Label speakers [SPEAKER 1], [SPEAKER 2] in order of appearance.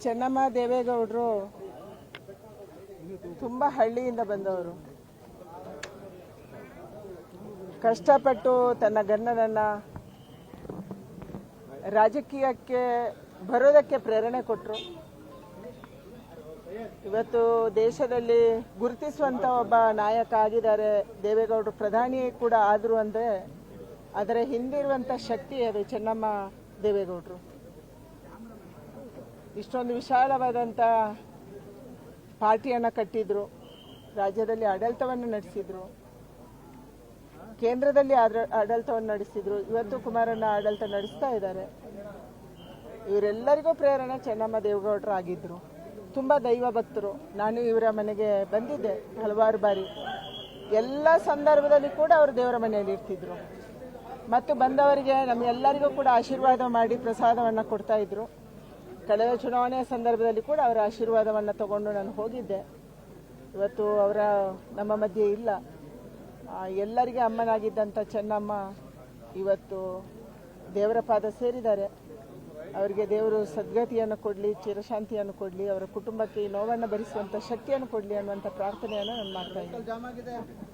[SPEAKER 1] ಚೆನ್ನಮ್ಮ ದೇವೇಗೌಡರು ತುಂಬ ಹಳ್ಳಿಯಿಂದ ಬಂದವರು. ಕಷ್ಟಪಟ್ಟು ತನ್ನ ಗಂಡನನ್ನು ರಾಜಕೀಯಕ್ಕೆ ಬರೋದಕ್ಕೆ ಪ್ರೇರಣೆ ಕೊಟ್ಟರು. ಇವತ್ತು ದೇಶದಲ್ಲಿ ಗುರುತಿಸುವಂಥ ಒಬ್ಬ ನಾಯಕ ಆಗಿದ್ದಾರೆ. ದೇವೇಗೌಡರು ಪ್ರಧಾನಿ ಕೂಡ ಆದರು ಅಂದರೆ ಅದರ ಹಿಂದಿರುವಂಥ ಶಕ್ತಿ ಅದು ಚೆನ್ನಮ್ಮ ದೇವೇಗೌಡರು. ಇಷ್ಟೊಂದು ವಿಶಾಲವಾದಂಥ ಪಾರ್ಟಿಯನ್ನು ಕಟ್ಟಿದ್ರು, ರಾಜ್ಯದಲ್ಲಿ ಆಡಳಿತವನ್ನು ನಡೆಸಿದ್ರು, ಕೇಂದ್ರದಲ್ಲಿ ಆಡಳಿತವನ್ನು ನಡೆಸಿದ್ರು, ಇವತ್ತು ಕುಮಾರಣ್ಣ ಆಡಳಿತ ನಡೆಸ್ತಾ ಇದ್ದಾರೆ. ಇವರೆಲ್ಲರಿಗೂ ಪ್ರೇರಣೆ ಚೆನ್ನಮ್ಮ ದೇವೇಗೌಡರು ಆಗಿದ್ದರು. ತುಂಬ ದೈವ ಭಕ್ತರು. ನಾನು ಇವರ ಮನೆಗೆ ಬಂದಿದ್ದೆ ಹಲವಾರು ಬಾರಿ. ಎಲ್ಲ ಸಂದರ್ಭದಲ್ಲಿ ಕೂಡ ಅವರು ದೇವರ ಮನೆಯಲ್ಲಿ ಇರ್ತಿದ್ರು ಮತ್ತು ಬಂದವರಿಗೆ ನಮ್ಮೆಲ್ಲರಿಗೂ ಕೂಡ ಆಶೀರ್ವಾದ ಮಾಡಿ ಪ್ರಸಾದವನ್ನು ಕೊಡ್ತಾ ಇದ್ರು. ಕಳೆದ ಚುನಾವಣೆಯ ಸಂದರ್ಭದಲ್ಲಿ ಕೂಡ ಅವರ ಆಶೀರ್ವಾದವನ್ನು ತಗೊಂಡು ನಾನು ಹೋಗಿದ್ದೆ. ಇವತ್ತು ಅವರ ನಮ್ಮ ಮಧ್ಯೆ ಇಲ್ಲ. ಎಲ್ಲರಿಗೆ ಅಮ್ಮನಾಗಿದ್ದಂಥ ಚೆನ್ನಮ್ಮ ಇವತ್ತು ದೇವರ ಪಾದ ಸೇರಿದ್ದಾರೆ. ಅವರಿಗೆ ದೇವರು ಸದ್ಗತಿಯನ್ನು ಕೊಡಲಿ, ಚಿರಶಾಂತಿಯನ್ನು ಕೊಡಲಿ, ಅವರ ಕುಟುಂಬಕ್ಕೆ ಈ ನೋವನ್ನು ಭರಿಸುವಂಥ ಶಕ್ತಿಯನ್ನು ಕೊಡಲಿ ಅನ್ನುವಂಥ ಪ್ರಾರ್ಥನೆಯನ್ನು ನಾನು ಮಾಡ್ತಾ ಇದ್ದೀನಿ.